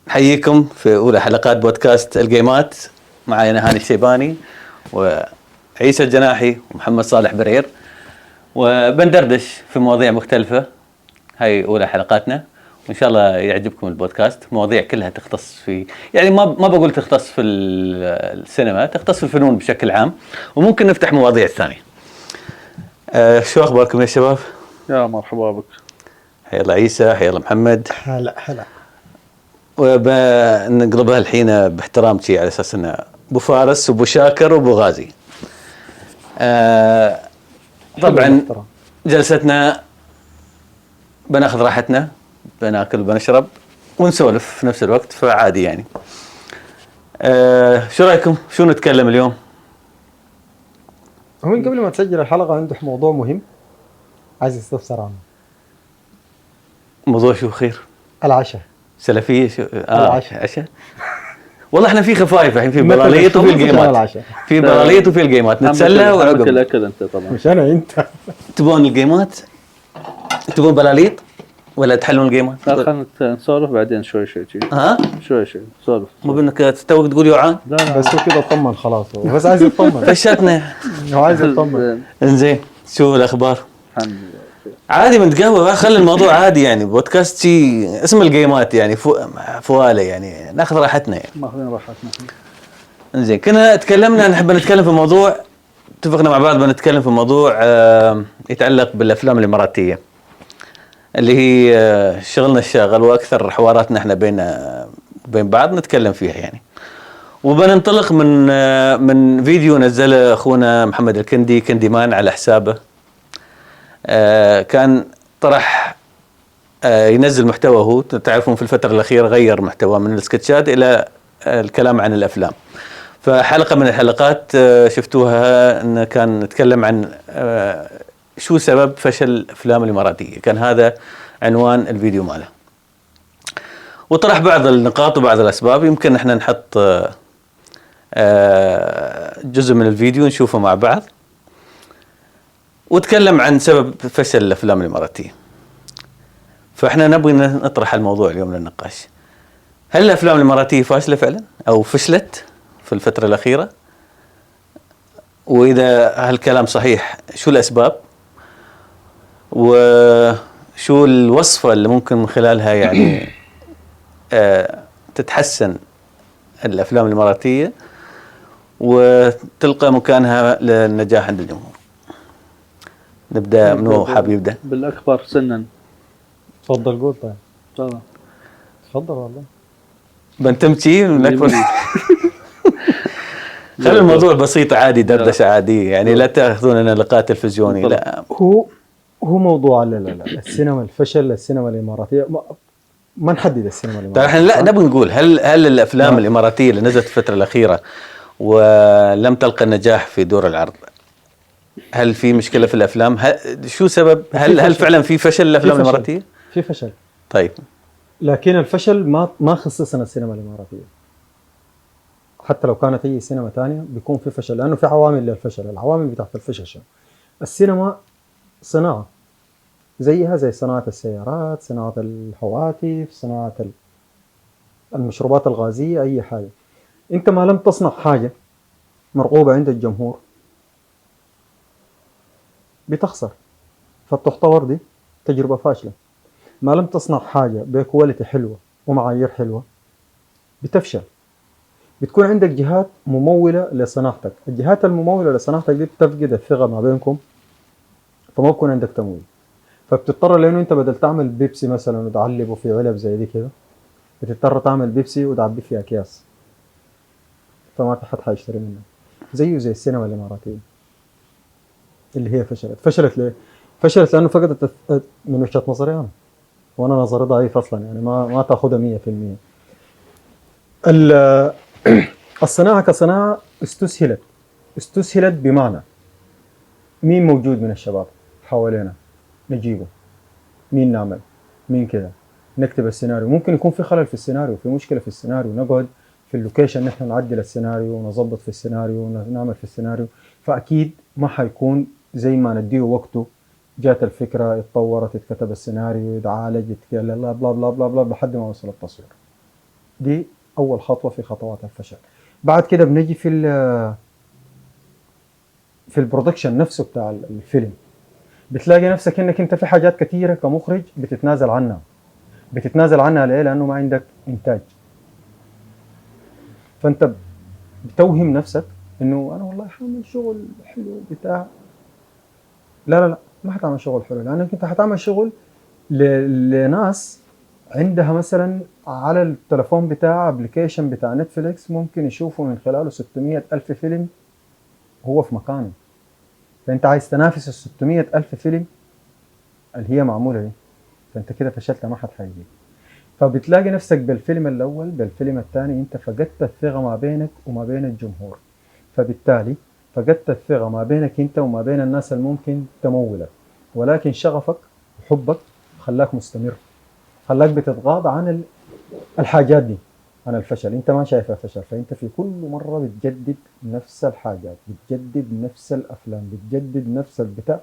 حييكم في أولى حلقات بودكاست الجيمات. معي أنا هاني الشيباني وعيسى الجناحي ومحمد صالح برير، وبندردش في مواضيع مختلفة. هاي أولى حلقاتنا وإن شاء الله يعجبكم البودكاست. مواضيع كلها تختص في، يعني ما بقول تختص في السينما، تختص في الفنون بشكل عام، وممكن نفتح مواضيع ثانية. شو أخباركم يا شباب؟ يا مرحبا بك. حيا الله عيسى، حيا الله محمد. هلا وبنقلبها الحين باحترام شيء على اساس انه ابو فارس وابو شاكر وابو غازي. طبعا جلستنا بناخذ راحتنا، بناكل بنشرب ونسولف في نفس الوقت، فعادي يعني. شو رايكم؟ شو نتكلم اليوم؟ هو من قبل ما تسجل الحلقة عنده موضوع مهم عايز يستفسر عنه. موضوع شو خير؟ العشاء. سلفية شو؟ العشاء. عشاء. والله احنا في خفايف الحين، في بلاليط وفي الجيمات. في بلاليط وفي الجيمات نتسلى وعقب الاكل. انت طبعا مش انا، انت تبون الجيمات؟ تبون بلاليط ولا تحلون الجيمات؟ لا، خلينا نسولف بعدين شوي شوي نسولف. مو بانك تستوي تقول يوعان؟ لا بس هو كده اطمن خلاص، هو بس عايز يطمن. فشتنا. هو عايز يطمن. انزين، شو الاخبار؟ الحمد لله عادي بنتقهوى، خلي الموضوع عادي يعني. بودكاست شي اسم الجيمات يعني فواله يعني، ناخذ راحتنا يعني. ماخذين راحتنا. انزين، كنا تكلمنا نحب نتكلم في موضوع، اتفقنا مع بعض بنتكلم في موضوع يتعلق بالافلام الاماراتيه، اللي هي شغلنا الشاغل واكثر حواراتنا احنا بين بعض نتكلم فيها يعني. وبننطلق من فيديو نزله اخونا محمد الكندي، كندي مان، على حسابه. كان طرح ينزل محتوى. هو تعرفون في الفترة الأخيرة غير محتوى من السكتشات إلى الكلام عن الأفلام. فحلقة من الحلقات شفتوها أنه كان نتكلم عن شو سبب فشل الأفلام الإماراتية. كان هذا عنوان الفيديو ماله، وطرح بعض النقاط وبعض الأسباب. يمكن احنا نحط جزء من الفيديو نشوفه مع بعض، وتكلم عن سبب فشل الأفلام الإماراتية. فإحنا نبغي نطرح الموضوع اليوم للنقاش. هل الأفلام الإماراتية فاشلة فعلا أو فشلت في الفترة الأخيرة؟ وإذا هالكلام صحيح شو الأسباب؟ وشو الوصفة اللي ممكن من خلالها يعني تتحسن الأفلام الإماراتية وتلقى مكانها للنجاح عند الجمهور؟ نبدأ منو حاب يبدأ؟ بالأكبر سنا. تفضل قول. طيب تفضل والله. بنتمشي من أكبر. خلي الموضوع بسيط عادي، دردشة عادية يعني، لا تأخذوننا لقاء تلفزيوني. لا هو موضوع لا السينما الفشل، السينما الإماراتية ما نحدد السينما الإماراتية. طيب احنا لا نبغى نقول هل الأفلام الإماراتية اللي نزلت الفترة الأخيرة ولم تلقى النجاح في دور العرض، هل في مشكلة في الأفلام؟ شو سبب؟ هل فعلا في فشل الأفلام الإماراتية؟ في فشل. طيب، لكن الفشل ما خصصنا السينما الإماراتية. حتى لو كانت أي سينما تانية بيكون في فشل، لأنه في عوامل للفشل. العوامل بتاعت الفشل شو؟ السينما صناعة زيها زي صناعة السيارات، صناعة الهواتف، صناعة المشروبات الغازية، أي حاجة. أنت ما لم تصنع حاجة مرغوبة عند الجمهور بتخسر، فبتعتبر دي تجربة فاشلة. ما لم تصنع حاجة بكواليتي حلوة ومعايير حلوة بتفشل. بتكون عندك جهات ممولة لصناعتك، الجهات الممولة لصناعتك دي بتفقد الثقة ما بينكم، فما بكون عندك تمويل. فبتضطر لأنه أنت بدل تعمل بيبسي مثلا وتعلبه في علب زي دي كده، بتضطر تعمل بيبسي وتعبي فيها أكياس، فما في حد حيشتري منك. زيه زي السينما الإماراتية اللي هي فشلت ليه؟ فشلت لأنه فقدت من وجهة نظري أنا، وأنا نظري ضعيف أصلا يعني، ما تأخذها 100%. الصناعة كصناعة استسهلت بمعنى مين موجود من الشباب حوالينا نجيبه، مين نعمل، مين كده نكتب السيناريو. ممكن يكون في خلل في السيناريو، في مشكلة في السيناريو، نقعد في اللوكيشن نحن نعدل السيناريو ونظبط في السيناريو ونعمل في السيناريو. فأكيد ما حيكون زي ما نديه وقته. جات الفكرة، اتطورت، اتكتب السيناريو، اتعالج، بلا بلا بلا بلا بلا لحد ما وصل التصوير. دي اول خطوه في خطوات الفشل. بعد كده بنجي في البرودكشن نفسه بتاع الفيلم. بتلاقي نفسك انك انت في حاجات كثيره كمخرج بتتنازل عنها. بتتنازل عنها ليه؟ لانه ما عندك انتاج. فانت بتوهم نفسك انه انا والله حاعمل شغل حلو بتاع. لا لا لا، ما حتعمل شغل حلو، لانك انت حتعمل شغل لناس عندها مثلا على التلفون بتاع ابلكيشن بتاع نتفليكس ممكن يشوفوا من خلاله 600 ألف فيلم هو في مكانه. فانت عايز تنافس ال 600 ألف فيلم اللي هي معموله دي، فانت كده فشلت، ما حد حيجي. فبتلاقي نفسك بالفيلم الاول بالفيلم الثاني انت فقدت الثقه ما بينك وما بين الجمهور، فبالتالي فقدت الثقه ما بينك انت وما بين الناس اللي ممكن تمولك، ولكن شغفك وحبك خلاك مستمر، خلاك بتتغاضى عن الحاجات دي، عن الفشل. انت ما شايفها فشل، فانت في كل مره بتجدد نفس الحاجات، بتجدد نفس الافلام، بتجدد نفس البتاع،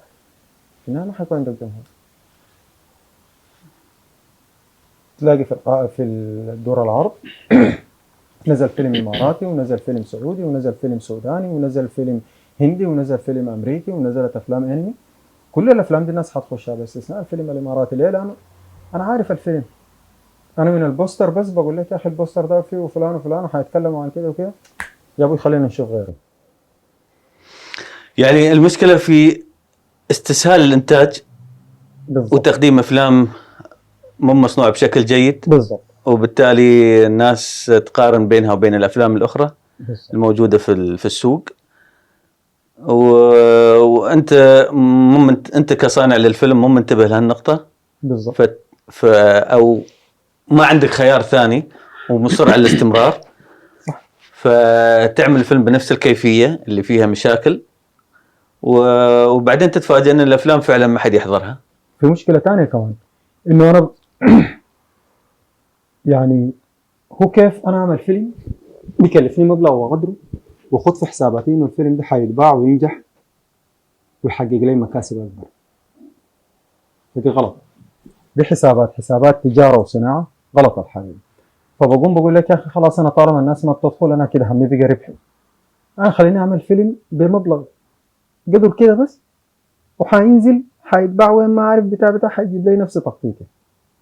في النهايه ما حيكون عندك جمهور. تلاقي في الدور العرض نزل فيلم اماراتي، ونزل فيلم سعودي، ونزل فيلم سوداني، ونزل فيلم هندي، ونزل فيلم امريكي، ونزلت افلام انمي. كل الافلام دي الناس حتخشها باستثناء الفيلم الاماراتي. ليه؟ لانه انا عارف الفيلم، انا من البوستر بس بقول لك يا اخي البوستر ده فيه فلان وفلان وحيتكلموا عن كده وكده، يا ابوي خلينا نشوف غيره. يعني المشكله في استسهال الانتاج بالضبط. وتقديم افلام مو مصنوعه بشكل جيد، بالضبط. وبالتالي الناس تقارن بينها وبين الافلام الاخرى بالضبط. الموجوده في السوق. وانت انت كصانع للفيلم مو منتبه لهالنقطه. بالضبط. او ما عندك خيار ثاني ومصر على الاستمرار، فتعمل الفيلم بنفس الكيفيه اللي فيها مشاكل، وبعدين تتفاجئ ان الافلام فعلا ما حد يحضرها. في مشكله ثانيه كمان، انه انا يعني هو كيف انا اعمل فيلم بيكلفني مبلغ وقدره وخد في حساباتي انه الفيلم ده حيتباع وينجح ويحقق لي مكاسب اكبر. فدي غلط، دي حسابات تجاره وصناعه، غلط الحاجه دي. فبقوم بقول لك يا اخي خلاص، انا طالما الناس ما بتدخل انا كده همي بقى ربحي، انا خليني اعمل فيلم بمبلغ قدر كده بس، وحينزل حيتباع وين ما عارف بتاع حيجيب لي نفس تخطيطي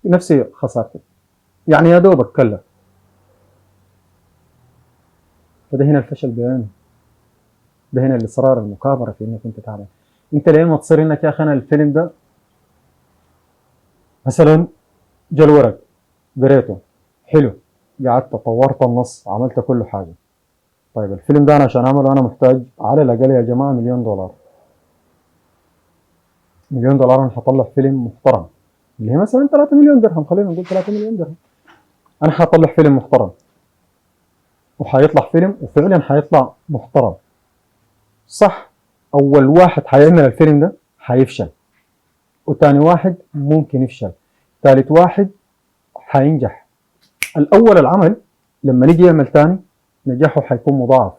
نفس خسارتي، يعني يا دوب اتكلف. فده هنا الفشل بيعاني، ده هنا الاصرار المكابره في انك انت تعمل. انت ليه ما تصير انك يا اخي انا الفيلم ده مثلا جا الورق قريته حلو، قعدت طورت النص، عملت كل حاجه. طيب الفيلم ده انا عشان اعمله انا محتاج على الاقل يا جماعه $1,000,000. $1,000,000 انا حطلع فيلم محترم اللي هي مثلا 3 مليون درهم، خلينا نقول 3 مليون درهم. انا حطلع فيلم محترم وحيطلع فيلم وفعلا حيطلع محترم صح. اول واحد حيعمل الفيلم ده حيفشل، وتاني واحد ممكن يفشل، ثالث واحد حينجح. الاول العمل لما نيجي يعمل تاني نجاحه حيكون مضاعف.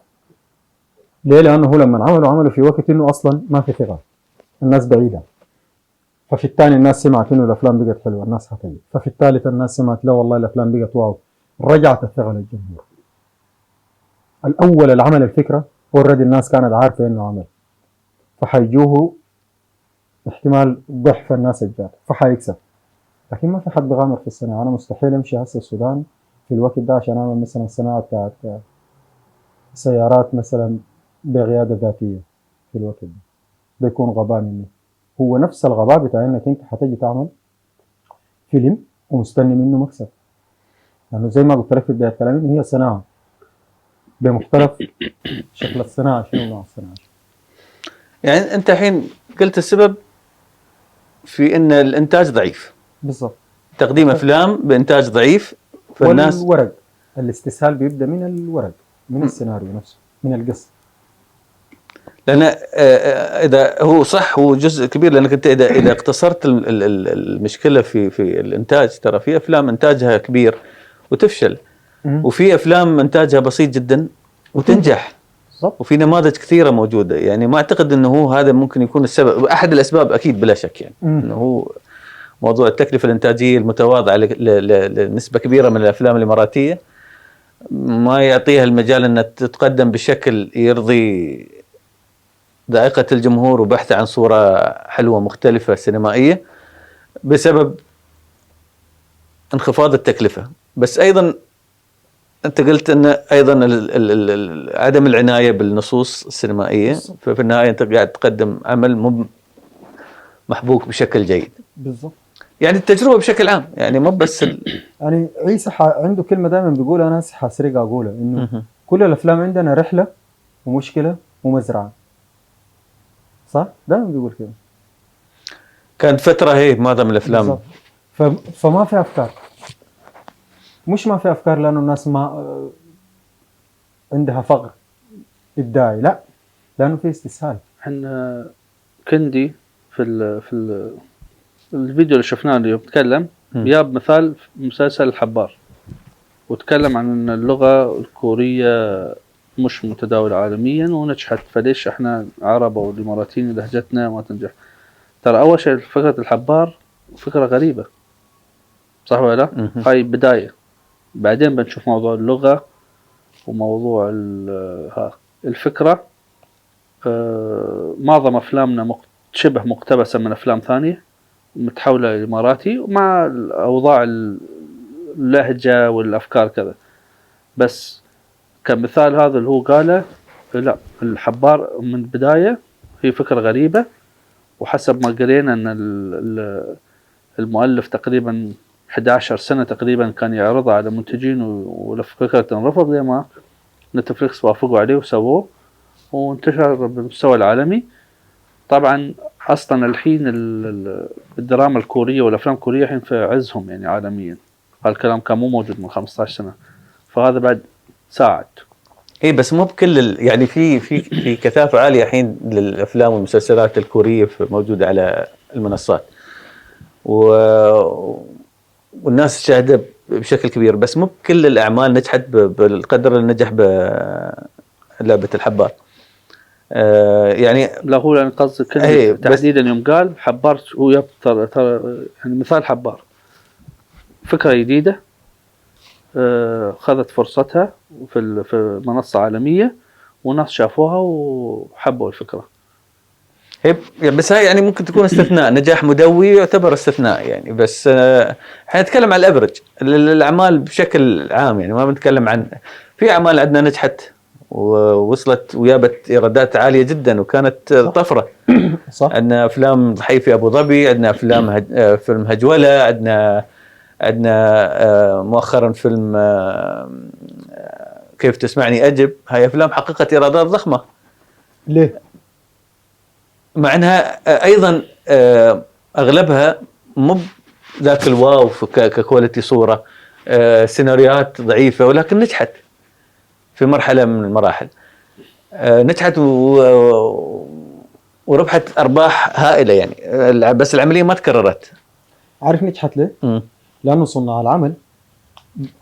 ليه؟ لانه هو لما عملوا في وقت انه اصلا ما في ثقه، الناس بعيده. ففي الثاني الناس سمعت انه الافلام بقت حلوه، الناس حتجي. ففي الثالث الناس سمعت لا والله الافلام بقت واو، رجعت الثقه للجمهور. الاول العمل الفكره اوريدي الناس كانت عارفه انه عمل، فحيجوه احتمال ضعف الناس الجات فحيكسب. لكن ما في حد بيغامر في الصناعه. انا مستحيل امشي هسه السودان في الوقت ده عشان اعمل مثلا صناعه بتاعت سيارات مثلا بقياده ذاتيه في الوقت ده، بيكون غباء مني. هو نفس الغباء بتاع انك انت حتجي تعمل فيلم ومستني منه مكسب، لانه يعني زي ما قلت لك في بدايه كلامي هي صناعه بمختلف شكل الصناعه. شنو نوع الصناعه؟ يعني انت الحين قلت السبب في ان الانتاج ضعيف. بالضبط. تقديم افلام بانتاج ضعيف، فالناس والورق، الاستسهال بيبدا من الورق، من السيناريو نفسه، من القصه. لان اذا هو صح هو جزء كبير، لانك انت اذا اقتصرت المشكله في الانتاج، ترى في افلام انتاجها كبير وتفشل، وفي افلام انتاجها بسيط جدا وتنجح. بالضبط. وفي نماذج كثيره موجوده. يعني ما اعتقد انه هو هذا ممكن يكون السبب، احد الاسباب اكيد بلا شك، يعني انه هو موضوع التكلفه الانتاجيه المتواضعه لنسبه كبيره من الافلام الاماراتيه ما يعطيها المجال أنها تتقدم بشكل يرضي ذائقة الجمهور وبحث عن صورة حلوة مختلفة سينمائية بسبب انخفاض التكلفة. بس أيضا أنت قلت أن أيضا عدم العناية بالنصوص السينمائية، ففي النهاية أنت قاعد تقدم عمل محبوك بشكل جيد. بالضبط. يعني التجربة بشكل عام، يعني مو بس يعني عيسى عنده كلمة دائما بيقول، أنا حاسرق أقولها، إنه كل الأفلام عندنا رحلة ومشكلة ومزرعة. صح؟ دائما بيقول كده. كانت فترة هي معظم الأفلام بالضبط. فما في أفكار، مش ما في أفكار لأنه الناس ما عندها فقر إبداعي، لا، لأنه في استسهال. احنا كندي في الفيديو اللي شفناه اليوم تكلم جاب مثال مسلسل الحبار، وتكلم عن ان اللغة الكورية مش متداولة عالميا ونجحت، فليش احنا عرب او الاماراتيين لهجتنا ما تنجح. ترى اول شيء فكرة الحبار فكرة غريبة، صح ولا لا؟ هاي بداية، بعدين بنشوف موضوع اللغة وموضوع الفكرة. معظم افلامنا شبه مقتبسة من افلام ثانية متحولة الاماراتي ومع اوضاع اللهجة والافكار كذا. بس كمثال هذا اللي هو قاله، لا، الحبار من البداية هي فكرة غريبة، وحسب ما قرينا ان المؤلف تقريبا 11 سنة تقريبا كان يعرضها على منتجين، والفكرة انرفض زي ما نتفليكس وافقوا عليه وسووه وانتشر بالمستوى العالمي. طبعا اصلا الحين الدراما الكورية والافلام الكورية الحين في عزهم يعني عالميا، هالكلام كان مو موجود من 15 سنة، فهذا بعد ساعد. اي بس مو بكل يعني في كثافة عالية الحين للافلام والمسلسلات الكورية موجودة على المنصات والناس تشاهدها بشكل كبير، بس مو بكل الاعمال نجحت بالقدر اللي نجح بلعبة الحبار. يعني لا هو يعني قصدي تحديدا يوم قال حبار هو ترى يعني مثال حبار فكرة جديدة خذت فرصتها في منصة عالمية وناس شافوها وحبوا الفكرة. بس هاي يعني ممكن تكون استثناء، نجاح مدوي يعتبر استثناء يعني، بس احنا نتكلم عن الافرج الاعمال بشكل عام، يعني ما بنتكلم عن في اعمال عندنا نجحت ووصلت وجابت ايرادات عاليه جدا وكانت طفره. صح. عندنا افلام ضحيه في ابو ظبي، عندنا افلام فيلم هجوله، عندنا مؤخرا فيلم كيف تسمعني اجب. هاي افلام حققت ايرادات ضخمه. ليه؟ مع انها ايضا اغلبها مو ذاك الواو ككواليتي صوره، سيناريوهات ضعيفه، ولكن نجحت في مرحله من المراحل. نجحت وربحت ارباح هائله يعني، بس العمليه ما تكررت. عارف نجحت ليه؟ لانه صناع العمل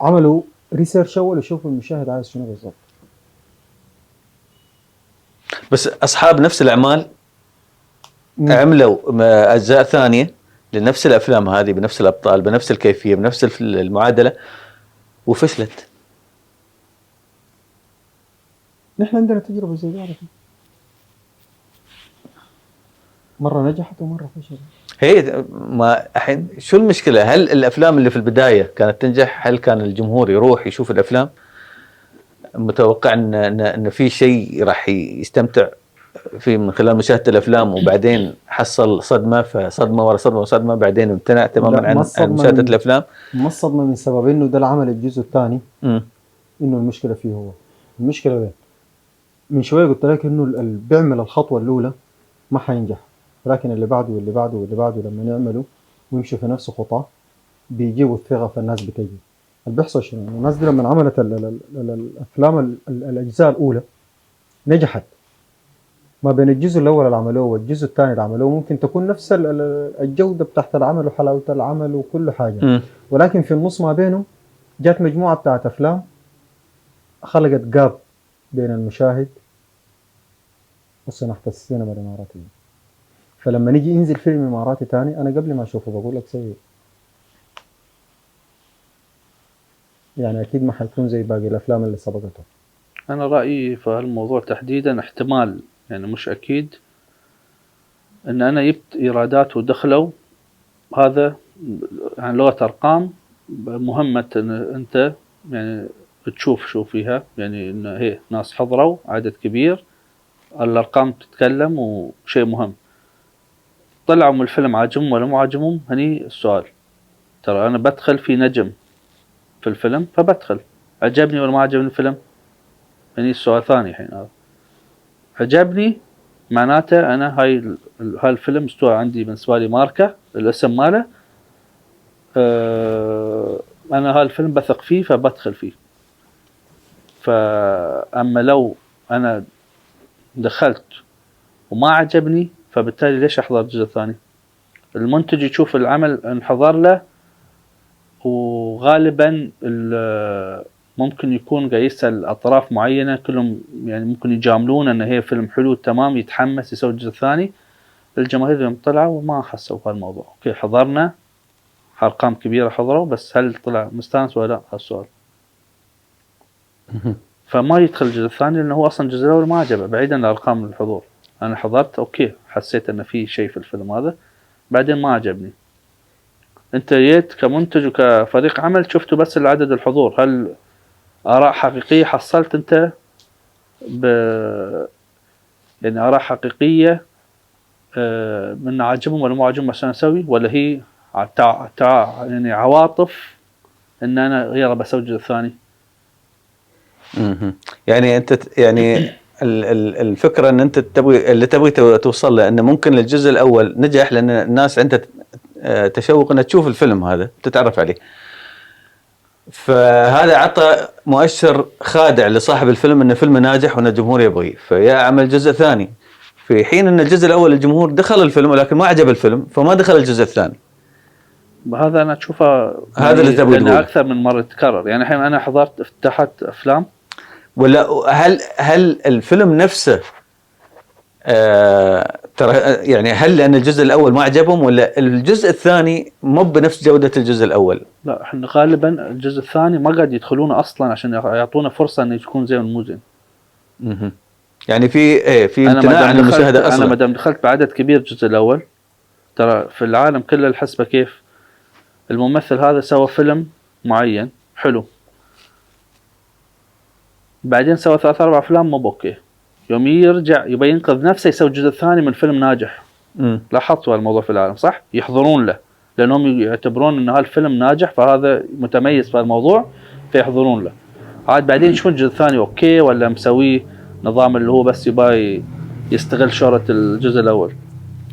عملوا ريسيرش اول يشوفوا المشاهد عايز شنو بالضبط. بس اصحاب نفس الاعمال عملوا اجزاء ثانيه لنفس الافلام هذه بنفس الابطال بنفس الكيفيه بنفس المعادله وفشلت. نحن عندنا تجربه زي ذلك، مره نجحت ومره فشلت. هي ما الحين شو المشكله؟ هل الافلام اللي في البدايه كانت تنجح؟ هل كان الجمهور يروح يشوف الافلام متوقع ان في شيء راح يستمتع فيه من خلال مشاهده الافلام، وبعدين حصل صدمه فصدمه ورا صدمه وصدمه، بعدين امتنع تماما عن مشاهده الافلام؟ ما الصدمه من سبب انه ده العمل الجزء الثاني، انه المشكله فيه هو. المشكله وين؟ من شويه قلت لك انه اللي بيعمل الخطوه الاولى ما حينجح، لكن اللي بعده واللي بعده واللي بعده لما يعملوا ويمشوا في نفس خطاه بيجيبوا الثقه في الناس بتجي. اللي بيحصل شنو؟ الناس دي لما عملت الافلام الاجزاء الاولى نجحت، ما بين الجزء الاول اللي عملوه والجزء الثاني اللي عملوه ممكن تكون نفس الجوده بتاعت العمل وحلاوه العمل وكل حاجه، ولكن في النص ما بينه جات مجموعه بتاعت افلام خلقت جاب بين المشاهد وصناعه السينما الاماراتيه. فلما نيجي ينزل فيلم اماراتي ثاني انا قبل ما اشوفه بقول لك سيء. يعني اكيد ما حيكون زي باقي الافلام اللي سبقته. انا رايي في هالموضوع تحديدا احتمال، يعني مش اكيد، ان انا جبت ايرادات ودخلوا هذا يعني لغه ارقام مهمه ان انت يعني تشوف شو فيها، يعني ان هي ناس حضروا عدد كبير، الارقام تتكلم وشيء مهم. طلعوا من الفيلم عاجبهم ولا مو عاجبهم هني السؤال. ترى انا بدخل في نجم في الفيلم فبدخل، عجبني ولا ما عجبني الفيلم هني السؤال ثاني. الحين هذا عجبني معناته انا هاي الفيلم استوى عندي بالنسبه لي ماركه الاسم ماله، انا هالفيلم بثق فيه فبدخل فيه. فاما لو انا دخلت وما عجبني فبالتالي ليش احضر الجزء الثاني؟ المنتج يشوف العمل انحضر له، وغالبا ممكن يكون قاعد يسأل اطراف معينه كلهم يعني ممكن يجاملون ان هي فيلم حلو تمام، يتحمس يسوي الجزء الثاني. الجماهير يوم طلعوا وما حسوا بهالموضوع، اوكي حضرنا ارقام كبيره حضروا، بس هل طلع مستانس ولا لا؟ هالسؤال. فما يدخل الجزء الثاني لانه هو اصلا الجزء الاول ما عجبه، بعيدا عن ارقام الحضور. انا حضرت اوكي حسيت ان في شيء في الفيلم هذا، بعدين ما عجبني. انت جيت كمنتج وكفريق عمل شفتوا بس العدد الحضور، هل اراء حقيقيه حصلت انت يعني اراء حقيقيه من عاجبهم ولا مو عاجبهم عشان اسوي، ولا هي يعني عواطف ان انا غير بسوي الجزء الثاني؟ يعني انت يعني الفكره ان انت تبغي توصل له انه ممكن الجزء الاول نجح لان الناس عندها تشوق انها تشوف الفيلم هذا تتعرف عليه، فهذا عطى مؤشر خادع لصاحب الفيلم انه فيلم ناجح وان الجمهور يبغيه، فيا عمل جزء ثاني، في حين ان الجزء الاول الجمهور دخل الفيلم ولكن ما عجب الفيلم فما دخل الجزء الثاني. هذا انا اشوفه هذا اللي يعني تبغي تقوله اكثر من مره تكرر. يعني الحين انا حضرت افتتاحات افلام، ولا هل الفيلم نفسه ترى يعني هل لان الجزء الاول ما عجبهم ولا الجزء الثاني مو بنفس جوده الجزء الاول؟ لا احنا غالبا الجزء الثاني ما قاعد يدخلونه اصلا عشان يعطونا فرصه انه يكون زي مو زين. يعني في امتناع عن المشاهده اصلا. انا ما دام دخلت بعدد كبير الجزء الاول، ترى في العالم كله الحسبه كيف؟ الممثل هذا سوى فيلم معين حلو، بعدين سوى 3-4 افلام مو اوكي، يوم يرجع يبي ينقذ نفسه يسوي الجزء الثاني من فيلم ناجح. لاحظتوا هالموضوع في العالم صح؟ يحضرون له لانهم يعتبرون ان هالفيلم ناجح فهذا متميز في الموضوع فيحضرون له. عاد بعدين يشوفون الجزء الثاني اوكي ولا مسويه نظام اللي هو بس يباي يستغل شهرة الجزء الاول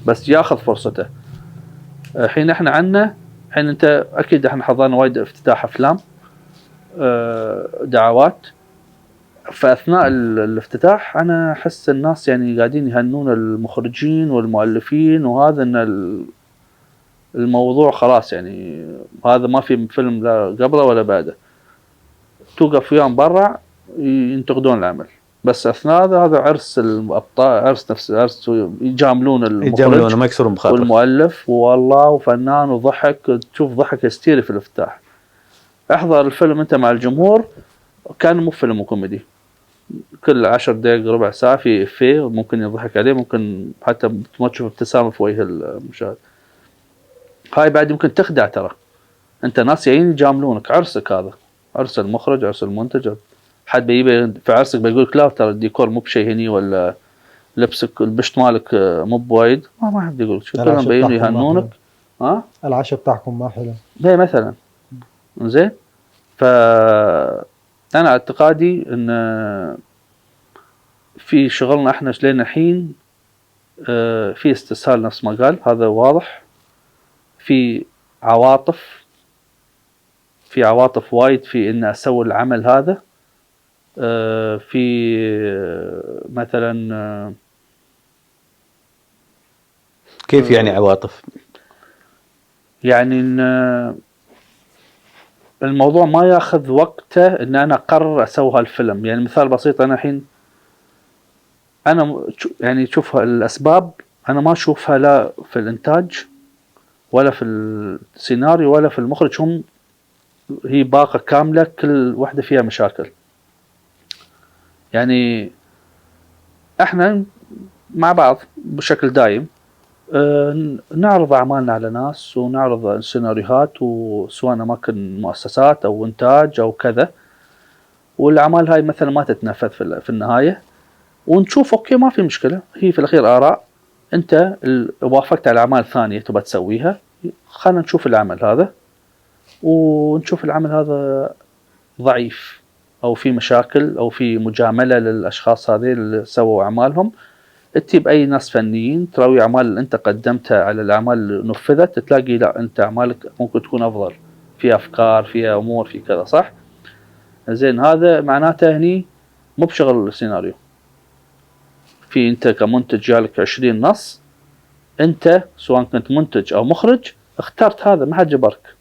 بس ياخذ فرصته. حين احنا عنا حين انت اكيد احنا حضرنا وايد افتتاح افلام دعوات، فاثناء الافتتاح انا احس الناس يعني قاعدين يهنون المخرجين والمؤلفين، وهذا ان الموضوع خلاص يعني هذا ما في فيلم لا قبله ولا بعده. توقف وياهم برا ينتقدون العمل، بس اثناء هذا عرس الابطال، عرس نفس عرس، يجاملون المخرج ما يكسرون بخاطر والمؤلف والله وفنان وضحك، تشوف ضحك هستيري في الافتتاح. احضر الفيلم انت مع الجمهور كان مو فيلم كوميدي، كل 10 دقائق ربع ساعة في إفيه ممكن يضحك عليه، ممكن حتى ما تشوف ابتسامة في وجه المشاهد. هاي بعد يمكن تخدع، ترى انت ناس جايين يجاملونك، عرسك هذا عرس المخرج عرس المنتج، حد بيجي في عرسك بيقولك لا ترى الديكور مو بشيء هني ولا لبسك البشت مالك مو بوايد، ما حد يقولك شو، كلهم بيجون يهنونك. العشاء بتاعكم ما حلو ليه مثلا زين. انا اعتقادي ان في شغلنا احنا لين الحين في استسهال نفس ما قال، هذا واضح. في عواطف وايد في ان اسوي العمل هذا. في مثلا كيف يعني عواطف؟ يعني ان الموضوع ما ياخذ وقته ان انا اقرر اسوي هالفيلم. يعني مثال بسيط، انا الحين انا يعني شوف الاسباب انا ما اشوفها لا في الانتاج ولا في السيناريو ولا في المخرج، هم هي باقة كاملة كل واحدة فيها مشاكل. يعني احنا مع بعض بشكل دايم نعرض أعمالنا على ناس ونعرض سيناريوهات، وسواء أماكن مؤسسات أو إنتاج أو كذا، والأعمال هاي مثلا ما تتنفذ في النهاية، ونشوف أوكي ما في مشكلة، هي في الأخير آراء. أنت وافقت على أعمال ثانية تبى تسويها، خلنا نشوف العمل هذا، ونشوف العمل هذا ضعيف أو في مشاكل أو في مجاملة للأشخاص هذه اللي سووا أعمالهم. تجيب أي ناس فنيين تراوي أعمال اللي أنت قدمتها على الأعمال اللي نفذت، تلاقي لا أنت أعمالك ممكن تكون أفضل، في أفكار، في أمور، في كذا، صح؟ زين، هذا معناته هني مو بشغل السيناريو. في أنت كمنتج جالك 20 نص، أنت سواء كنت منتج أو مخرج اخترت هذا، ما حد جبرك،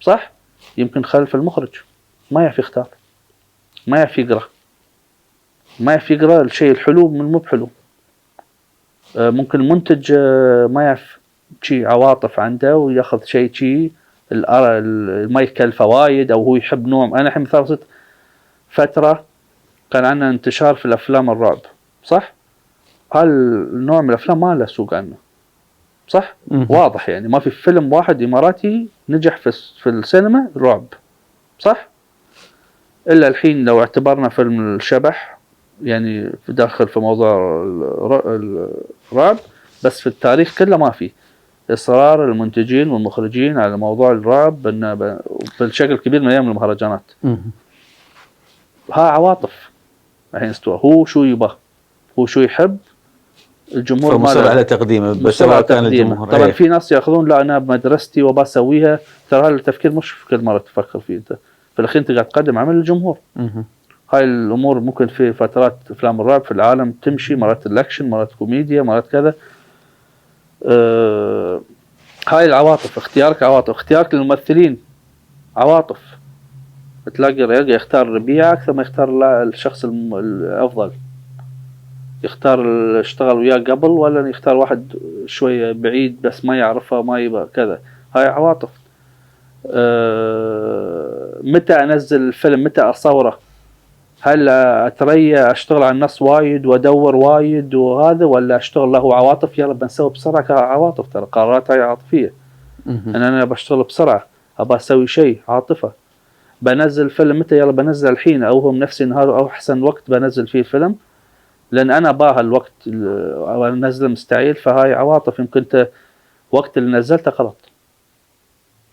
صح؟ يمكن خلف المخرج ما يعرف يختار، ما يعرف يقرأ، ما يعرف يقرأ الشيء الحلو من مو بحلو. ممكن المنتج ما يعرف شيء عواطف عنده وياخذ شيء ما يكلفه وايد، او هو يحب نوع. انا الحين مثلا صرت فتره كان عندنا انتشار في الافلام الرعب، صح؟ هالنوع من الافلام ما له سوق عندنا، صح؟ واضح يعني ما في فيلم واحد اماراتي نجح في السينما رعب، صح؟ الا الحين لو اعتبرنا فيلم الشبح يعني داخل في موضوع الرعب، بس في التاريخ كله ما في إصرار المنتجين والمخرجين على موضوع الرعب بالشكل كبير من أيام المهرجانات. ها عواطف الحين استوى، هو شو يبغى، هو شو يحب، الجمهور فمصر على تقديمه، بس سواء كان الجمهور. طبعا في ناس ياخذون لا أنا بمدرستي وبسويها، ترى هذا التفكير مش في كل مرة تفكر فيه أنت، في الأخير أنت قاعد تقدم عمل للجمهور. هاي الأمور ممكن في فترات أفلام الرعب في العالم تمشي، مرات الأكشن، مرات كوميديا، مرات كذا. هاي العواطف، اختيارك عواطف، اختيارك للممثلين عواطف. تلاقي الرجال يختار ربيع أكثر ما يختار الشخص الأفضل، يختار اشتغل وياه قبل، ولا يختار واحد شوية بعيد بس ما يعرفه ما يبقى كذا. هاي عواطف. متى أنزل الفيلم، متى أصوره، هل أتريا أشتغل على النص وايد وأدور وايد وهذا، ولا أشتغل له عواطف يلا بنسوي بسرعة كعواطف. ترى قرارات هاي عاطفية. أنا بشتغل بسرعة، أبى أسوي شيء عاطفة. بنزل فيلم متى، يلا بنزل الحين، أوهم نفسي نهار أو أحسن وقت بنزل فيه الفيلم، لأن أنا باها الوقت أو أنزله مستعيل. فهاي عواطف. يمكن أنت وقت اللي نزلته غلط.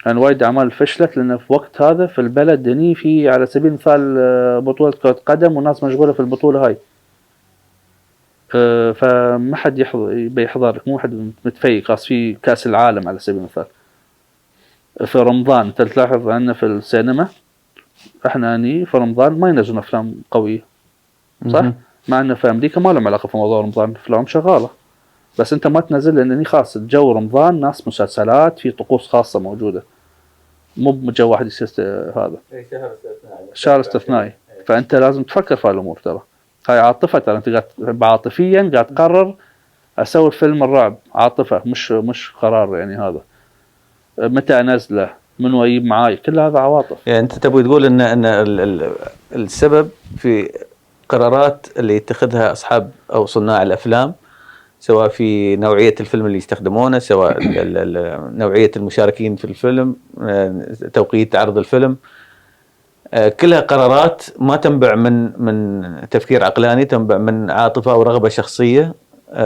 أنا وايد أعمال فشلت لأن في وقت هذا في البلد هني في على سبيل المثال بطولة كرة قدم والناس مشغولة في البطولة هاي، فما حد بيحضر، مو حد متفيق. خاص في كأس العالم على سبيل المثال في رمضان، أنت تلاحظ أن في السينما إحنا هني في رمضان ما ينزلون أفلام قوية، صح؟ مع أن في أمريكا ما لهم علاقة في موضوع رمضان، أفلام شغالة، بس أنت ما تنزل لأن خاص جو رمضان، ناس مسلسلات، في طقوس خاصة موجودة، مو بجو واحد يصير هذا شهر استثنائي. فأنت لازم تفكر في هالأمور. ترى هاي عاطفة، ترى أنت قاعد عاطفيا قاعد تقرر أسوي فيلم الرعب، عاطفة مش قرار. يعني هذا متى أنزله، من يجيب معاي، كل هذا عواطف. يعني أنت تبغى تقول إن السبب في قرارات اللي يتخذها أصحاب أو صناع الأفلام، سواء في نوعية الفيلم اللي يستخدمونه، سواء نوعية المشاركين في الفيلم، توقيت عرض الفيلم، كلها قرارات ما تنبع من تفكير عقلاني، تنبع من عاطفة أو رغبة شخصية،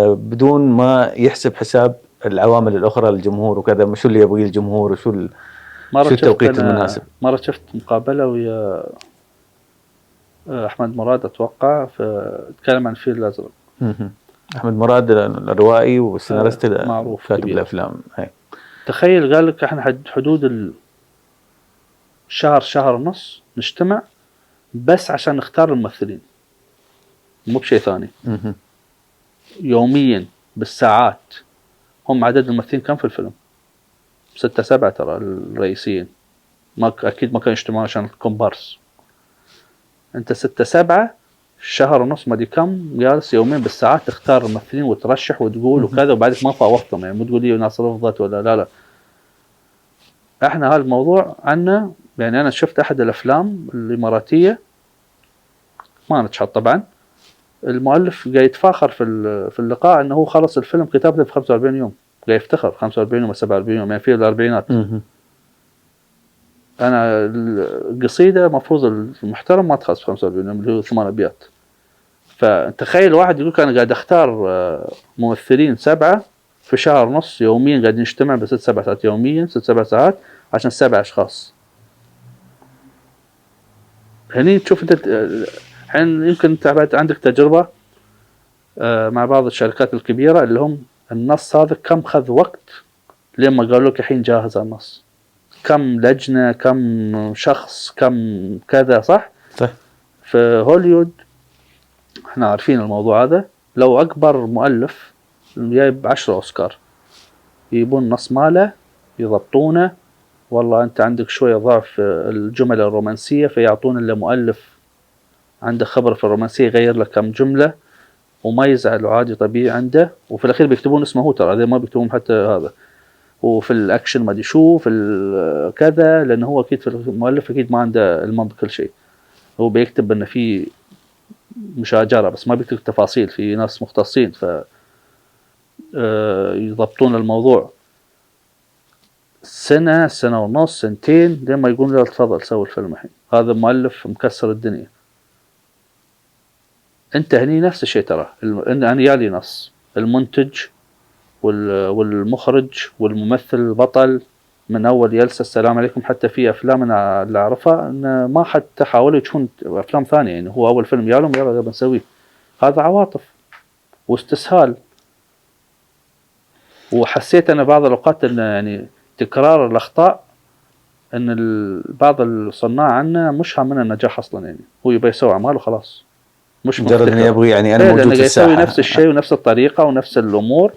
بدون ما يحسب حساب العوامل الأخرى للجمهور وكذا، شو اللي يبغيه الجمهور وشو التوقيت المناسب. مرة شفت مقابلة ويا أحمد مراد أتوقع، تكلم عن الفيل الأزرق. أحمد مراد الروائي والسيناريست معروف كاتب الأفلام. هاي تخيل قال لك احنا حدود شهر ونص نجتمع بس عشان نختار الممثلين، مو بشيء ثاني. يوميا بالساعات. هم عدد الممثلين كم في الفيلم؟ 6-7 ترى الرئيسيين، أكيد ما كانوا يجتمعون عشان الكومبارس. أنت 6-7 شهر ونص، ما دي كم جالس يومين بالساعات تختار الممثلين وترشح وتقول وكذا، وبعدك ما فاوضتهم. يعني مو تقول لي ناس رفضت ولا لا. احنا هالموضوع عنا يعني أنا شفت أحد الأفلام الإماراتية ما نجحت طبعا، المؤلف قاعد يتفاخر في اللقاء أنه هو خلص الفيلم كتابته في 45 يوم، قاعد يفتخر 45 يوم و 47 يوم، يعني في الأربعينات. أنا القصيدة مفروض المحترم ما تخلص في 45 يوم اللي هو 8 أبيات. فتخيل واحد يقول أنا قاعد أختار ممثلين 7 في شهر ونص يوميا، قاعدين نجتمع ب6 7 ساعات يوميا، 6 7 ساعات عشان 7 أشخاص. هني تشوف أنت الحين يمكن أنت بعد عندك تجربة مع بعض الشركات الكبيرة اللي هم النص هذا كم خذ وقت لما قالوا لك الحين جاهز النص، كم لجنة، كم شخص، كم كذا، صح؟ في هوليوود احنا عارفين الموضوع هذا، لو أكبر مؤلف جايب 10 أوسكار يجيبون نص ماله يضبطونه، والله أنت عندك شوية ضعف في الجمل الرومانسية فيعطون اللي مؤلف عنده خبرة في الرومانسية يغير لك كم جملة وما يزعل عادي طبيعي عنده، وفي الأخير بيكتبون اسمه هو، ترى هذا ما بيكتبون حتى هذا. وفي الأكشن ما دي شو في كذا، لأنه هو أكيد في المؤلف أكيد ما عنده المام بكل شيء، هو بيكتب إنه في مشاجرة بس ما بيكتب تفاصيل، في ناس مختصين ف يضبطون الموضوع سنة ونص 2 لما يقول له تفضل سوي الفيلم الحين، هذا مؤلف مكسر الدنيا. انت هني نفس الشيء ترى، انا يالي نص المنتج والمخرج والممثل البطل من اول جلسة السلام عليكم. حتى في افلام انا اللي اعرفها ان ما حتى حاولوا يشوفون افلام ثانية، يعني هو اول فيلم يالهم يلا بنسويه، هذا عواطف واستسهال. وحسيت انا بعض الاوقات ان يعني تكرار الاخطاء، ان بعض الصناع عنا مش هامنا النجاح اصلا، يعني هو يبي يسوي اعمال وخلاص، مش مجرد انه يبغي يعني انا موجود في الساحه، يسوي نفس الشيء ونفس الطريقه ونفس الامور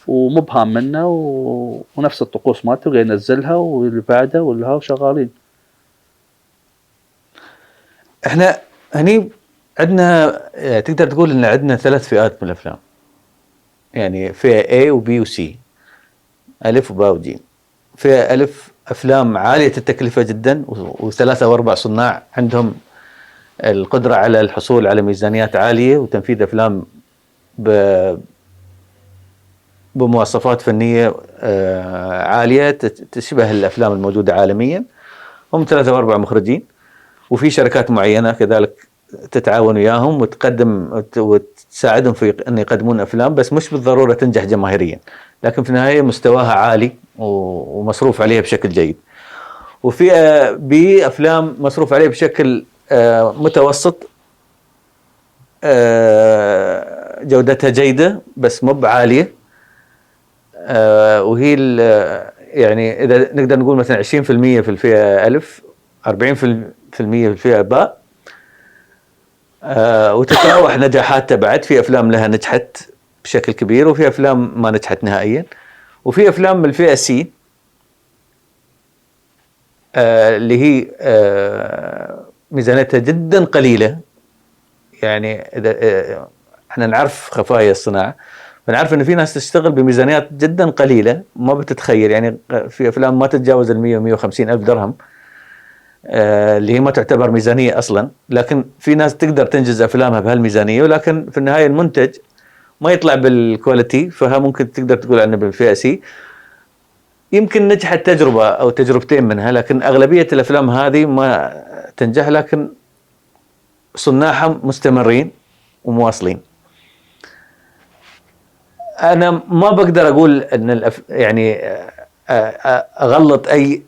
ومبهم منه ونفس الطقوس مالته وقاعد ينزلها واللي بعده واللي هاو شغالين. احنا هني عندنا تقدر تقول ان عندنا 3 فئات من الافلام، يعني فئه A وB وC، ألف وباء وجيم. فئة ألف أفلام عالية التكلفة جدا و3 و4 صناع عندهم القدرة على الحصول على ميزانيات عالية وتنفيذ أفلام بمواصفات فنية عالية تشبه الأفلام الموجودة عالميا. هم 3 و4 مخرجين، وفي شركات معينة كذلك تتعاون وياهم وتساعدهم في أن يقدمون أفلام، بس مش بالضرورة تنجح جماهيريا، لكن في النهاية مستواها عالي ومصروف عليها بشكل جيد. وفي بأفلام مصروف عليها بشكل متوسط، جودتها جيدة بس مو بعالية، وهي يعني إذا نقدر نقول مثلا 20% في الفئة ألف، 40% في الفئة باء، وتتراوح نجاحاتها. بعد في أفلام لها نجحت بشكل كبير وفي أفلام ما نجحت نهائيا، وفي أفلام من الفئة سي اللي هي ميزانيتها جدا قليلة. يعني إذا احنا نعرف خفايا الصناعة، فنعرف إن في ناس تشتغل بميزانيات جدا قليلة ما بتتخيل، يعني في أفلام ما تتجاوز 100-150 ألف درهم، اللي هي ما تعتبر ميزانية أصلا، لكن في ناس تقدر تنجز أفلامها بهالميزانية، ولكن في النهاية المنتج ما يطلع بالكواليتي، فها ممكن تقدر تقول عنه بالفئة سي. يمكن نجحت تجربة أو تجربتين منها، لكن أغلبية الأفلام هذه ما تنجح، لكن صناعها مستمرين ومواصلين. أنا ما بقدر أقول أن يعني أغلط أي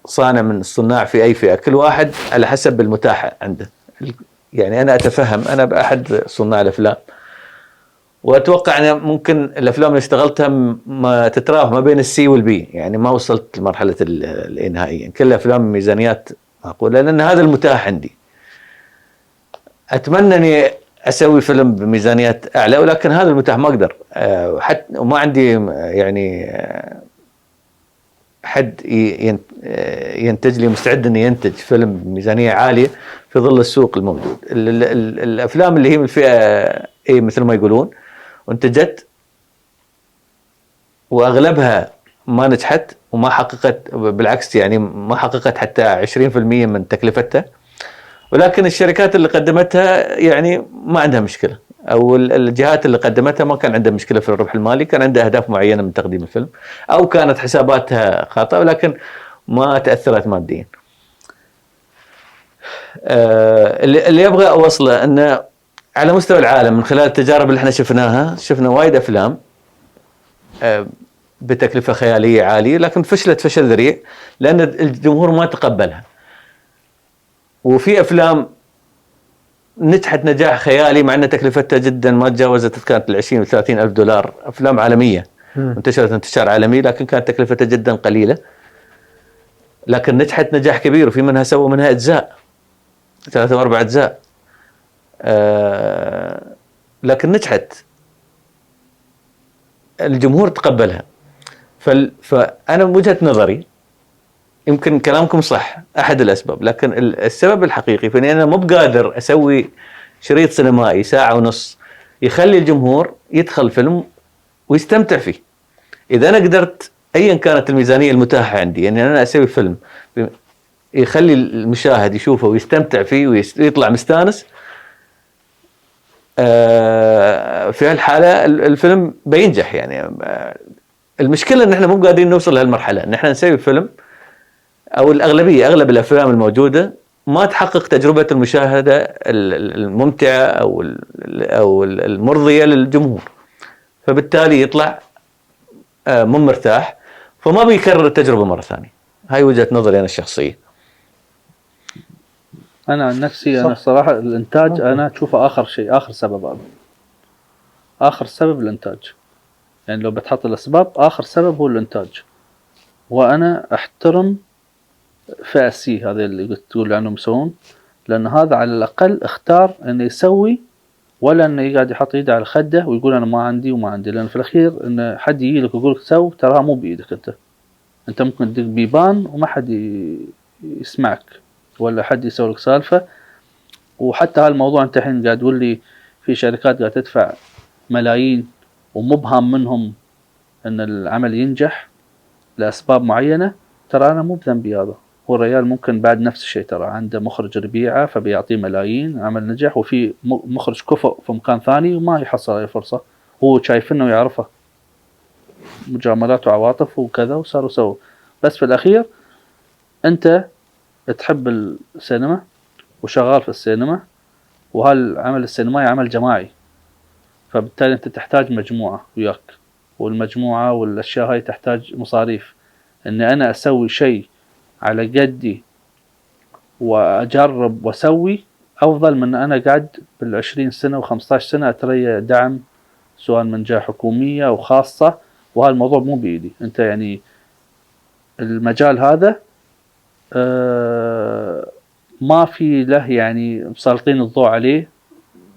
صانع من الصناع في أي فئة، كل واحد على حسب المتاح عنده. يعني أنا أتفهم، أنا بأحد صناع الأفلام، وأتوقع أنا ممكن الأفلام اللي اشتغلتها ما تتراوح ما بين السي والبي، يعني ما وصلت لمرحلة النهائية، كل أفلام ميزانيات معقولة لأن هذا المتاح عندي. أتمنى أني أسوي فيلم بميزانيات أعلى، ولكن هذا المتاح ما أقدر، حتى وما عندي يعني حد ينتج لي مستعد أن ينتج فيلم بميزانية عالية في ظل السوق الموجود. الأفلام اللي هي من الفئة A مثل ما يقولون وانتجت، وأغلبها ما نجحت وما حققت، بالعكس يعني ما حققت حتى 20% من تكلفتها. ولكن الشركات اللي قدمتها يعني ما عندها مشكلة، او الجهات اللي قدمتها ما كان عندها مشكلة في الربح المالي، كان عندها اهداف معينة من تقديم الفيلم، او كانت حساباتها خاطئة ولكن ما تأثرت ماديا. اللي ابغى اوصله انه على مستوى العالم من خلال التجارب اللي احنا شفناها، شفنا وايد افلام بتكلفة خيالية عالية لكن فشلت فشل ذريع لان الجمهور ما تقبلها. وفي افلام نجحت نجاح خيالي مع ان تكلفتها جدا ما تجاوزت، كانت ال20 و 30 الف دولار، افلام عالميه انتشرت انتشار عالمي لكن كانت تكلفتها جدا قليله، لكن نجحت نجاح كبير. وفي منها سووا منها اجزاء 3 و4 اجزاء، لكن نجحت، الجمهور تقبلها. فانا من وجهه نظري يمكن كلامكم صح احد الاسباب، لكن السبب الحقيقي في اني انا مو بقادر اسوي شريط سينمائي 1.5 ساعة يخلي الجمهور يدخل فيلم ويستمتع فيه. اذا انا قدرت ايا كانت الميزانيه المتاحه عندي يعني انا اسوي فيلم يخلي المشاهد يشوفه ويستمتع فيه ويطلع مستانس، في هالحاله الفيلم بينجح. يعني المشكله ان احنا مو قادرين نوصل لهالمرحله ان احنا نسوي فيلم، او الاغلبيه اغلب الافلام الموجوده ما تحقق تجربه المشاهده الممتعه او المرضيه للجمهور، فبالتالي يطلع مو مرتاح فما بيكرر التجربه مره ثانيه. هاي وجهه نظري انا الشخصيه. انا عن نفسي انا الصراحه الانتاج انا اشوفه اخر شيء، اخر سبب. هذا اخر سبب الانتاج، يعني لو بتحط الاسباب اخر سبب هو الانتاج. وانا احترم فئة سي هذا اللي تقول عنهم يسوون، لان هذا على الاقل اختار انه يسوي، ولا انه يقعد يحط ايده على خده ويقول انا ما عندي وما عندي. لان في الاخير ان حد يجي لك ويقول لك سو، تراها مو بايدك. انت ممكن تدق بيبان وما حد يسمعك ولا حد يسوي لك سالفه. وحتى هالموضوع انت الحين قاعد تقول لي في شركات قاعد تدفع ملايين ومبهم منهم ان العمل ينجح لاسباب معينه، ترى انا مو بذنبي هذا. هو الرجال ممكن بعد نفس الشيء، ترى عنده مخرج ربيعه فبيعطيه ملايين، عمل نجح، وفي مخرج كفؤ في مكان ثاني وما يحصل اي فرصه، هو شايفنه ويعرفه، مجاملات وعواطف وكذا وصاروا سووا. بس في الاخير انت تحب السينما وشغال في السينما، وهالعمل السينمائي عمل جماعي، فبالتالي انت تحتاج مجموعه وياك، والمجموعه والاشياء هاي تحتاج مصاريف. اني انا اسوي شيء على قدي واجرب واسوي افضل من انا قاعد بال20 سنه و15 سنه اتريى دعم سواء من جهه حكوميه او خاصه، وهالموضوع مو بايدي. انت يعني المجال هذا ما في له يعني مسلطين الضوء عليه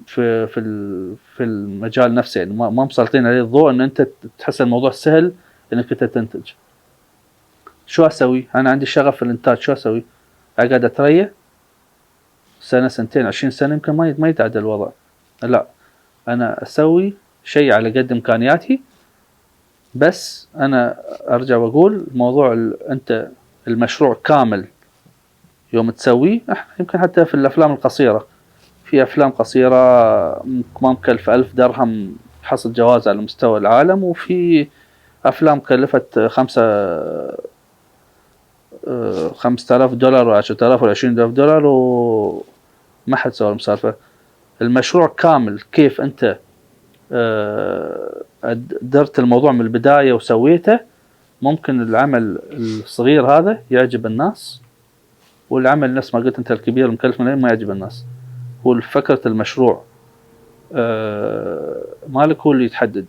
في المجال نفسه، يعني ما مسلطين عليه الضوء ان انت تحس الموضوع سهل انك انت تنتج. شو اسوي؟ انا عندي شغف في الانتاج، شو اسوي؟ اقعد اتريى سنه سنتين 20 سنه يمكن ما يتعدل الوضع. لا، انا اسوي شيء على قد امكانياتي. بس انا ارجع واقول موضوع انت المشروع كامل يوم تسويه، يمكن حتى في الافلام القصيره، في افلام قصيره ما مكلفه 1000 درهم حصل جوائز على مستوى العالم، وفي افلام كلفت 5000 دولار و10000 و20000 دولار وما حد سوى المسالفه. المشروع كامل كيف انت درت الموضوع من البدايه وسويته، ممكن العمل الصغير هذا يعجب الناس، والعمل نفس ما قلت انت الكبير المكلف ملايين ما يعجب الناس. هو فكرة المشروع مالك هو اللي يتحدد.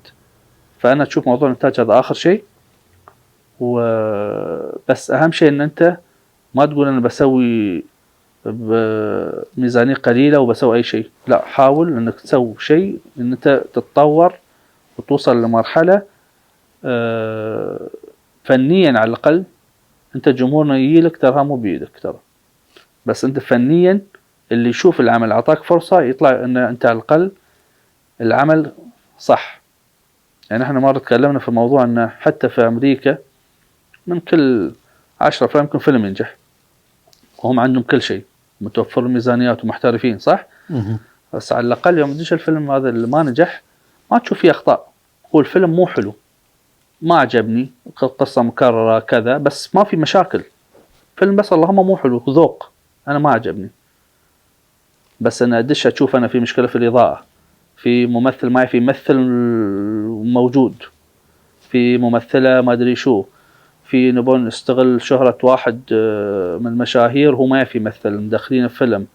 فأنا تشوف موضوع الإنتاج هذا آخر شيء، بس أهم شيء إن أنت ما تقول أنا بسوي بميزانية قليلة وبسوي أي شيء. لا، حاول إنك تسوي شيء إن أنت تتطور وتوصل لمرحلة فنيا على الأقل أنت جمهورنا يجيلك ترى مو بيدك ترى، بس أنت فنيا اللي يشوف العمل عطاك فرصة يطلع ان انت على الاقل العمل صح. يعني احنا مرة تكلمنا في موضوع ان حتى في امريكا من كل 10 أفلام يمكن فيلم ينجح، وهم عندهم كل شيء متوفر الميزانيات ومحترفين صح. بس على الأقل يوم تدش الفيلم هذا اللي ما نجح ما تشوف فيه أخطاء، هو الفيلم مو حلو، ما عجبني، قصة مكررة كذا، بس ما في مشاكل، فيلم بس اللهم مو حلو، ذوق أنا ما عجبني. بس أنا أدش أشوف أنا في مشكلة في الإضاءة، في ممثل معي، في ممثل موجود، في ممثلة ما أدري شو، في نبون نستغل شهرة واحد من المشاهير هو ما في يمثل، مدخلين الفيلم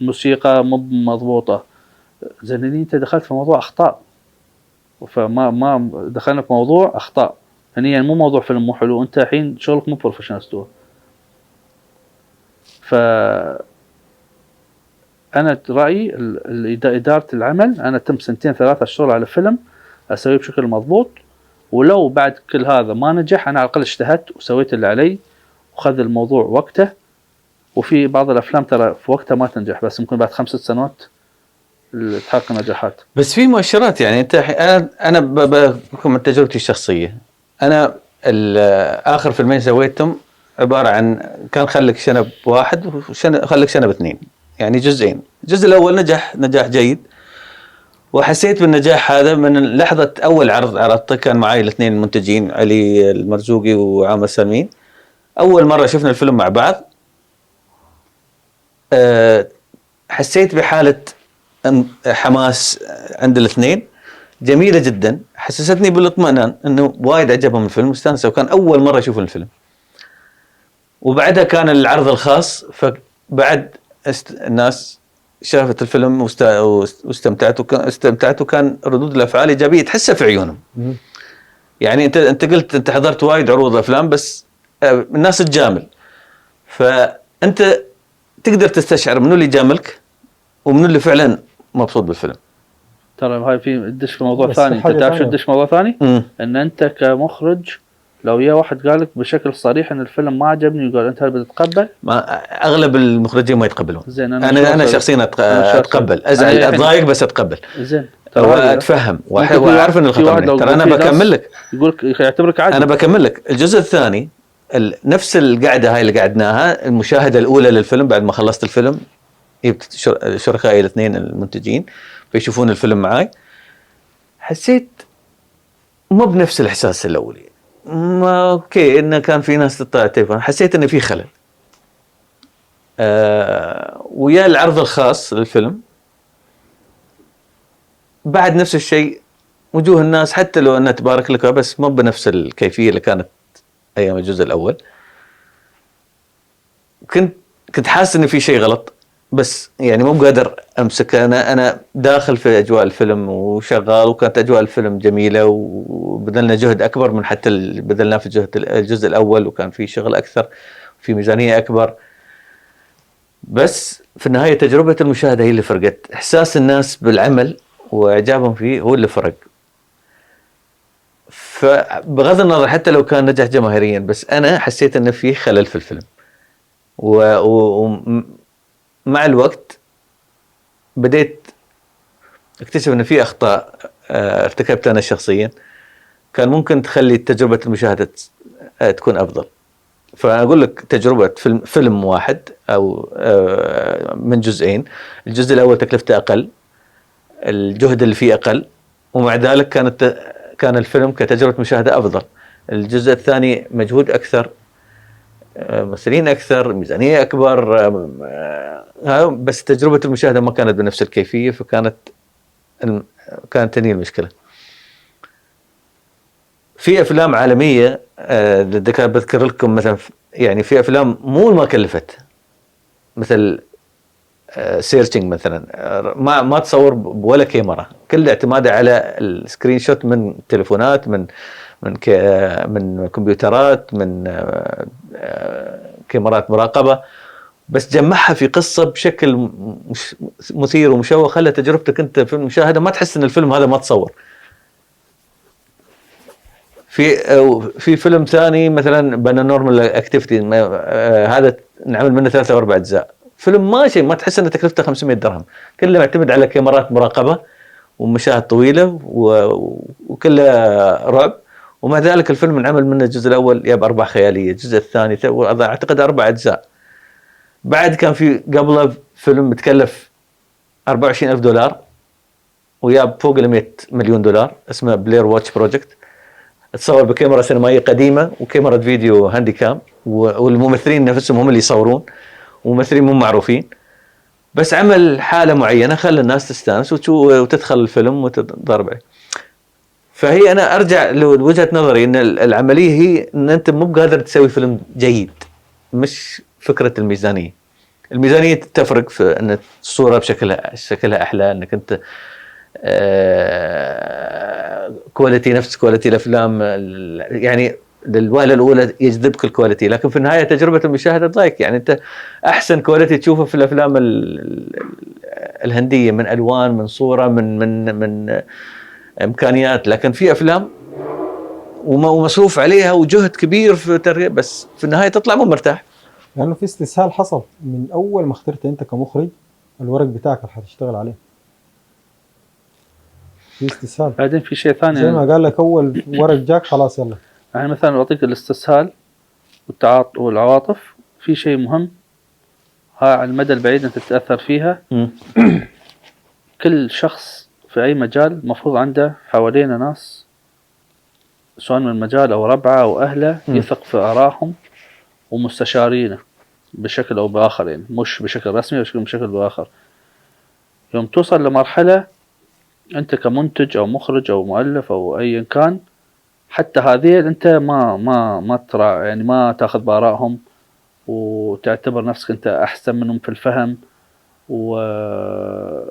موسيقى مو مضبوطة، زين انت دخلت في موضوع أخطاء، فما دخلنا في موضوع أخطاء يعني مو موضوع فيلم مو حلو، انت الحين شغلك مو بروفيشنال ستور. ف أنا رأيي إدارة العمل، أنا تم 2-3 أشهر على فيلم أسويه بشكل مضبوط، ولو بعد كل هذا ما نجح أنا على الأقل اجتهدت وسويت اللي علي وخذ الموضوع وقته. وفي بعض الأفلام ترى في وقتها ما تنجح، بس ممكن بعد 5-6 سنوات تحقق نجاحات. بس في مؤشرات يعني انت انا بكم من تجربتي الشخصيه، انا اخر فيلمين سويتهم عباره عن كان خلك شنب 1 وخلك شنب 2، يعني جزئين. الجزء الاول نجاح جيد، وحسيت بالنجاح هذا من لحظه اول عرض عرضته. كان معي الاثنين المنتجين علي المرزوقي وعامر سلمين، اول مره شفنا الفيلم مع بعض حسيت بحاله حماس عند الاثنين جميله جدا، حسستني بالاطمئنان انه وايد عجبهم الفيلم واستانسوا، وكان اول مره يشوفون الفيلم. وبعدها كان العرض الخاص، فبعد الناس شافت الفيلم واستمتعت، وكان ردود الافعال ايجابيه تحسها في عيونهم. يعني انت قلت انت حضرت وايد عروض افلام بس الناس تجامل، فانت تقدر تستشعر منو اللي جاملك ومنو اللي فعلا مبسوط بالفيلم. ترى هاي في تدش في موضوع ثاني، انت تعرف شو تدش في موضوع ثاني؟ ان انت كمخرج لو يا واحد قال لك بشكل صريح ان الفيلم ما عجبني وقال انت هل بتتقبل؟ ما اغلب المخرجين ما يتقبلون. زين انا شخصيا اتقبل، ازعل اتضايق بس اتقبل. زين واتفهم واعرف ان الخطا ترى انا بكمل لك، يقول يعتبرك عادي. انا بكمل لك الجزء الثاني، نفس القعده هاي اللي قعدناها، المشاهده الاولى للفيلم بعد ما خلصت الفيلم، جبت شركائي الاثنين المنتجين فيشوفون الفيلم معاي، حسيت مو بنفس الاحساس الاولي. اوكي انه كان في ناس تطلع التليفون، حسيت انه في خلل. ويا العرض الخاص للفيلم بعد نفس الشيء، وجوه الناس حتى لو انها تبارك لك بس مو بنفس الكيفيه اللي كانت ايام الجزء الاول. كنت حاسس ان في شيء غلط، بس يعني مو قادر امسك. انا داخل في اجواء الفيلم وشغال، وكانت اجواء الفيلم جميله، وبذلنا جهد اكبر من حتى اللي بذلناه في الجزء الاول، وكان في شغل اكثر في ميزانيه اكبر. بس في النهايه تجربه المشاهده هي اللي فرقت، احساس الناس بالعمل واعجابهم فيه هو اللي فرق. فبغض النظر حتى لو كان نجح جماهيريا، بس انا حسيت انه في خلل في الفيلم. ومع الوقت بديت اكتشف ان في اخطاء ارتكبتها انا شخصيا كان ممكن تخلي تجربه المشاهده تكون افضل. فاقول لك تجربه فيلم واحد او من جزئين، الجزء الاول تكلفته اقل، الجهد اللي فيه اقل، ومع ذلك كان الفيلم كتجربه مشاهده افضل. الجزء الثاني مجهود اكثر، ممثلين اكثر، ميزانيه اكبر، بس تجربه المشاهده ما كانت بنفس الكيفيه، فكانت هي المشكله. في افلام عالميه بذكر لكم مثلا، يعني في افلام مو ما كلفت، مثل سيرشنج مثلا، ما تصور ولا كاميرا، كل اعتماده على السكرين شوت من تليفونات، من كمبيوترات، من كاميرات مراقبه، بس جمعها في قصه بشكل مثير ومشوق، خلى تجربتك انت في المشاهده ما تحس ان الفيلم هذا ما تصور. في فيلم ثاني مثلا بارانورمال اكتيفيتي، هذا نعمل منه 3 أو 4 أجزاء، فيلم ماشي ما تحس انه تكلفته 500 درهم، كله معتمد على كاميرات مراقبه ومشاهد طويله وكله رعب، ومع ذلك الفيلم انعمل منه الجزء الاول ياب ارباح خياليه، الجزء الثاني اعتقد 4 اجزاء. بعد كان في قبله فيلم متكلف $24,000 وياب فوق ال $100 مليون اسمه بلير واتش بروجكت. تصور بكاميرا سينمائيه قديمه وكاميرا فيديو هاندي كام، والممثلين نفسهم هم اللي يصورون، وممثلين مو معروفين، بس عمل حاله معينه خلى الناس تستانس وتدخل الفيلم وتضرب عليه. فهي انا ارجع لوجهه نظري ان العمليه هي ان انت مو بقادر تسوي فيلم جيد، مش فكره الميزانيه. الميزانيه تفرق في ان الصوره شكلها احلى، انك انت كواليتي نفس كواليتي الافلام، يعني للوهله الاولى يجذبك الكواليتي، لكن في النهايه تجربه المشاهده تضايق. يعني انت احسن كواليتي تشوفه في الافلام الهنديه من الوان، من صوره، من امكانيات، لكن في افلام ومصروف عليها وجهد كبير في ترغيب، بس في النهايه تطلع مو مرتاح. لانه في استسهال حصل من اول ما اخترت انت كمخرج الورق بتاعك اللي حتشتغل عليه، في استسهال. بعدين في شيء ثاني زي ما قال لك اول ورق جاك خلاص يلا. يعني مثلا أعطيك الاستسهال والعواطف، في شيء مهم ها على المدى البعيد أنت تتأثر فيها. كل شخص في أي مجال مفروض عنده حوالينا ناس سواء من المجال أو ربعه أو أهله يثق في آرائهم ومستشارينه بشكل أو بآخر، يعني مش بشكل رسمي بشكل بآخر. يوم توصل لمرحلة أنت كمنتج أو مخرج أو مؤلف أو أي كان، حتى هذه أنت ما ترى، يعني ما تأخذ بآرائهم وتعتبر نفسك أنت أحسن منهم في الفهم، وما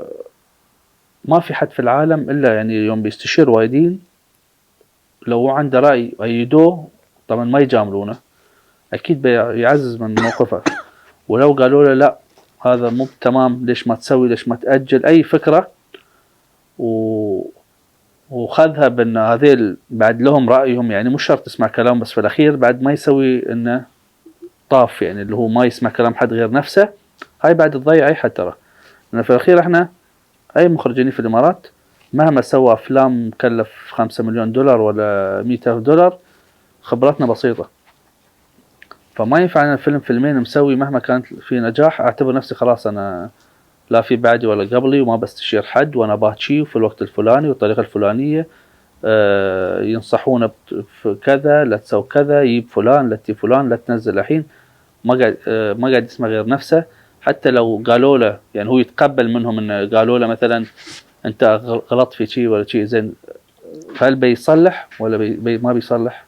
في حد في العالم إلا يعني يوم بيستشير وايدين لو عنده رأي أيدوه طبعا ما يجاملونه، أكيد بيعزز من موقفه. ولو قالوا له لا هذا مو تمام، ليش ما تسوي، ليش ما تأجل أي فكرة، وخذها بأن هذيل بعد لهم رأيهم، يعني مش شرط تسمع كلام، بس في الأخير بعد ما يسوي إنه طاف، يعني اللي هو ما يسمع كلام حد غير نفسه، هاي بعد تضيع أي حد ترى. لأن في الأخير إحنا أي مخرجين في الإمارات مهما سوى أفلام مكلف $5 مليون ولا $100,000 خبرتنا بسيطة، فما ينفع أنا فيلم فيلمين مسوي مهما كانت في نجاح أعتبر نفسي خلاص أنا لا في بعدي ولا قبلي وما بستشير حد وأنا باتشي وفي الوقت الفلاني والطريقة الفلانية، ينصحونا في كذا لا تسوي كذا، يجيب فلان لا تجيب فلان لا تنزل الحين، ما قاعد يسمع غير نفسه. حتى لو قالوا له، يعني هو يتقبل منهم إن قالوا له مثلا أنت غلط في شيء ولا شيء زين، هل بيصلح ولا ما بيصلح؟